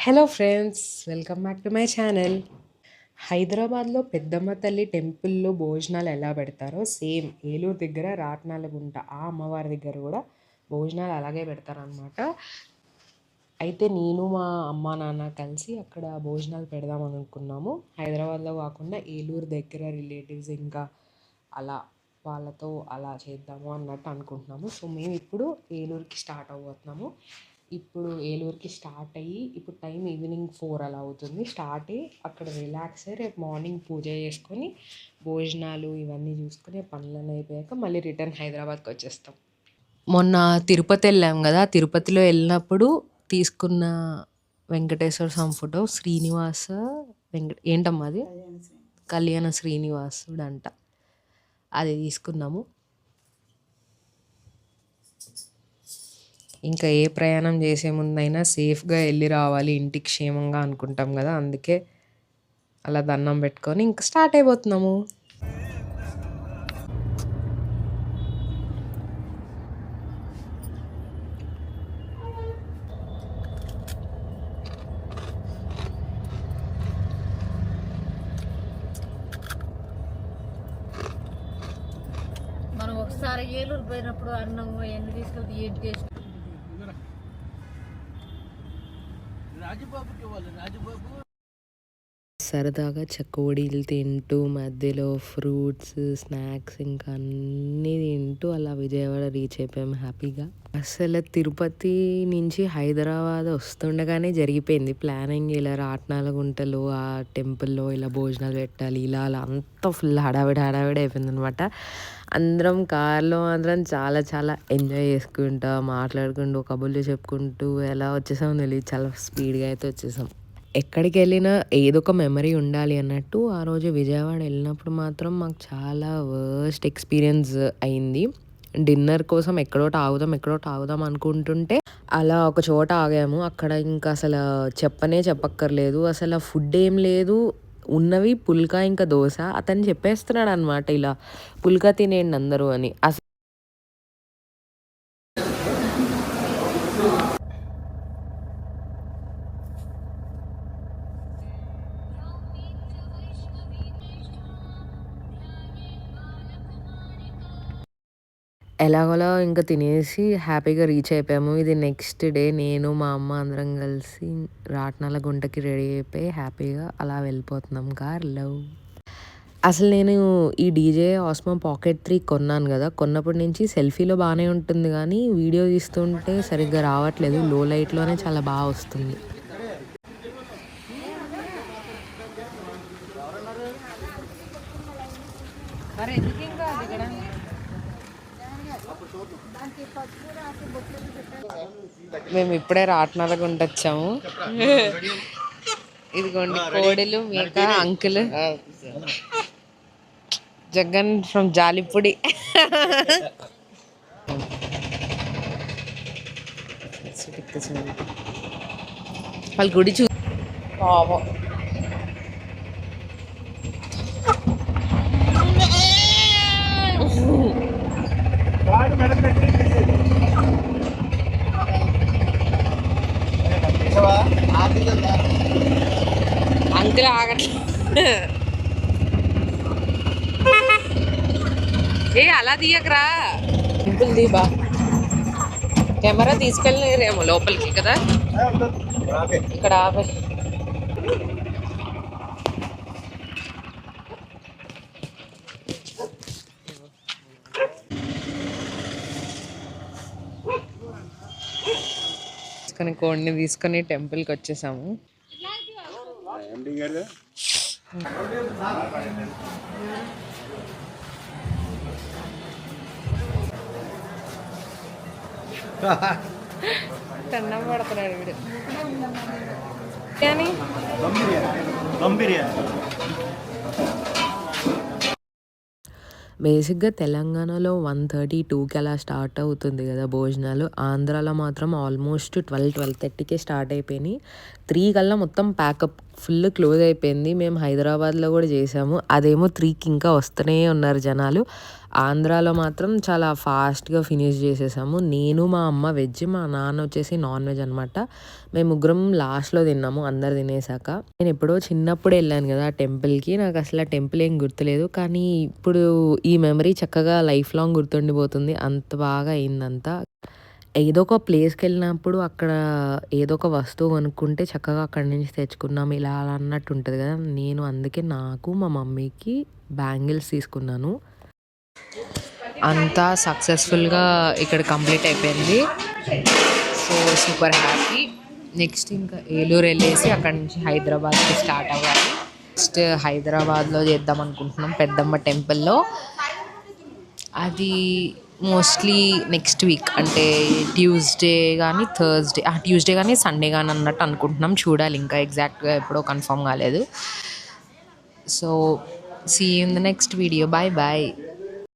Hello friends, welcome back to my channel. హైదరాబాద్లో పెద్దమ్మ తల్లి టెంపుల్లో భోజనాలు ఎలా పెడతారో సేమ్ ఏలూరు దగ్గర రాట్నాలగుంట ఆ అమ్మవారి దగ్గర కూడా భోజనాలు అలాగే పెడతారనమాట. అయితే నేను మా అమ్మ నాన్న కలిసి అక్కడ భోజనాలు పెడదాం అనుకున్నాము. హైదరాబాద్లో కాకుండా ఏలూరు దగ్గర రిలేటివ్స్ ఇంకా అలా వాళ్ళతో అలా చేద్దాము అన్నట్టు అనుకుంటున్నాము. సో మేము ఇప్పుడు ఏలూరుకి స్టార్ట్ అవ్వబోతున్నాము. ఇప్పుడు ఏలూరుకి స్టార్ట్ అయ్యి ఇప్పుడు టైం ఈవినింగ్ 4 అలా అవుతుంది. స్టార్ట్ అయ్యి అక్కడ రిలాక్స్ అయ్యి రేపు మార్నింగ్ పూజ చేసుకొని భోజనాలు ఇవన్నీ చూసుకొని పనులన్నీ అయిపోయాక మళ్ళీ రిటర్న్ హైదరాబాద్కి వచ్చేస్తాం. మొన్న తిరుపతి వెళ్ళాం కదా, తిరుపతిలో వెళ్ళినప్పుడు తీసుకున్న వెంకటేశ్వర స్వామి ఫోటో శ్రీనివాస ఏంటమ్మా అది కళ్యాణ శ్రీనివాసుడు అంట, అది తీసుకున్నాము. ఇంకా ఏ ప్రయాణం చేసే ముందైనా సేఫ్గా వెళ్ళి రావాలి ఇంటికి క్షేమంగా అనుకుంటాం కదా, అందుకే అలా దండం పెట్టుకొని ఇంకా స్టార్ట్ అయిపోతున్నాము. మనం ఒకసారి ఏలూరు పోయినప్పుడు అన్నం ఎన్ని తీసుకెళ్తే ఏంటి టేస్ట్ రాజుబాబుకి ఇవ్వాలి. రాజుబాబు సరదాగా చెకోడీలు తింటూ మధ్యలో ఫ్రూట్స్ స్నాక్స్ ఇంకా అన్నీ తింటూ అలా విజయవాడ రీచ్ అయిపోయాము హ్యాపీగా. అసలు తిరుపతి నుంచి హైదరాబాద్ వస్తుండగానే జరిగిపోయింది ప్లానింగ్. ఇలా రాట్నాలగుంటలో ఆ టెంపుల్లో ఇలా భోజనాలు పెట్టాలి, ఇలా అలా అంతా ఫుల్ హడావిడి అయిపోయింది అనమాట. అందరం కార్లో మాత్రం చాలా చాలా ఎంజాయ్ చేసుకుంటా మాట్లాడుకుంటూ కబుర్లు చెప్పుకుంటూ ఎలా వచ్చేసామో తెలియదు, చాలా స్పీడ్గా అయితే వచ్చేసాం. ఎక్కడికి వెళ్ళినా ఏదో ఒక మెమరీ ఉండాలి అన్నట్టు ఆ రోజు విజయవాడ వెళ్ళినప్పుడు మాత్రం మాకు చాలా వర్స్ట్ ఎక్స్పీరియన్స్ అయింది. డిన్నర్ కోసం ఎక్కడో తాగుదాం అనుకుంటుంటే అలా ఒక చోట ఆగాము. అక్కడ ఇంకా అసలు చెప్పక్కర్లేదు, అసలు ఫుడ్ ఏం లేదు, ఉన్నవి పుల్కా ఇంకా దోశ. అతను చెప్పేస్తున్నాడు అనమాట, ఇలా పుల్కా తినేయండి అందరూ అని. ఎలాగోలా ఇంకా తినేసి హ్యాపీగా రీచ్ అయిపోయాము. ఇది నెక్స్ట్ డే నేను మా అమ్మ అందరం కలిసి రాట్నాలగుంటకి రెడీ అయిపోయి హ్యాపీగా అలా వెళ్ళిపోతున్నాం కార్లో. అసలు నేను ఈ డీజే ఆస్మో పాకెట్ 3 కొన్నాను కదా, కొన్నప్పటి నుంచి సెల్ఫీలో బాగానే ఉంటుంది కానీ వీడియో తీస్తుంటే సరిగ్గా రావట్లేదు, లో లైట్లోనే చాలా బాగా వస్తుంది. మేము ఇప్పుడే రాట్నాలగుంట వచ్చాము. ఇదిగోండి కోడెలు మేక అంకుల్ జగన్ ఫ్రమ్ జాలిపూడి. వాళ్ళ గుడి చూ అంకుల్ ఆగట్లేదు. ఏ అలా తీయకరా, సింపుల్ దీబా కెమెరా తీసుకెళ్ళలేరేమో లోపలికి కదా, ఇక్కడ ఆపే. కోడిని తీసుకొని టెంపుల్కి వచ్చేసాము. దండం పడుతున్నాడు వీడు. బేసిక్గా తెలంగాణలో 1:32కి అలా స్టార్ట్ అవుతుంది కదా భోజనాలు, ఆంధ్రాలో మాత్రం ఆల్మోస్ట్ 12:30కే స్టార్ట్ అయిపోయినాయి. 3 కల్లా మొత్తం ప్యాకప్ ఫుల్ క్లోజ్ అయిపోయింది. మేము హైదరాబాద్లో కూడా చేసాము, అదేమో 3కి ఇంకా వస్తూనే ఉన్నారు జనాలు. ఆంధ్రాలో మాత్రం చాలా ఫాస్ట్‌గా ఫినిష్ చేసేసాము. నేను, మా అమ్మ వెజ్, మా నాన్న వచ్చేసి నాన్ వెజ్ అనమాట. మేము ముగ్గురం లాస్ట్‌లో తిన్నాము అందరు తినేసాక. నేను ఎప్పుడో చిన్నప్పుడు వెళ్ళాను కదా టెంపుల్‌కి. నాకు అసలు ఆ టెంపుల్ ఏం గుర్తులేదు. కానీ ఇప్పుడు ఈ మెమరీ చక్కగా లైఫ్ లాంగ్ గుర్తుండిపోతుంది. అంత బాగా అయిందంతా. ఏదో ఒక ప్లేస్‌కెళ్ళినప్పుడు అక్కడ ఏదో ఒక వస్తువు కొనుక్కుంటే చక్కగా అక్కడి నుంచి తెచ్చుకున్నాం ఇలా అలా అన్నట్టు ఉంటది కదా! నేను అందుకే నాకు, మా మమ్మీకి బ్యాంగిల్స్ తీసుకున్నాను. అంతా సక్సెస్‌ఫుల్‌గా ఇక్కడ కంప్లీట్ అయిపోయింది. So, super happy. నెక్స్ట్ ఇంకా ఏలూరు వెళ్ళేసి అక్కడి నుంచి హైదరాబాద్‌కి స్టార్ట్ అవ్వాలి. నెక్స్ట్ హైదరాబాద్‌లో చేద్దాం అనుకుంటున్నాం పెద్దమ్మ టెంపుల్‌లో. అది మోస్ట్లీ నెక్స్ట్ వీక్ అంటే ట్యూస్డే కానీ ట్యూస్డే కానీ సండే కానీ అన్నట్టు అనుకుంటున్నాం. చూడాలి ఇంకా ఎగ్జాక్ట్గా ఎప్పుడో కన్ఫర్మ్ కాలేదు. So see you in the next video. Bye bye.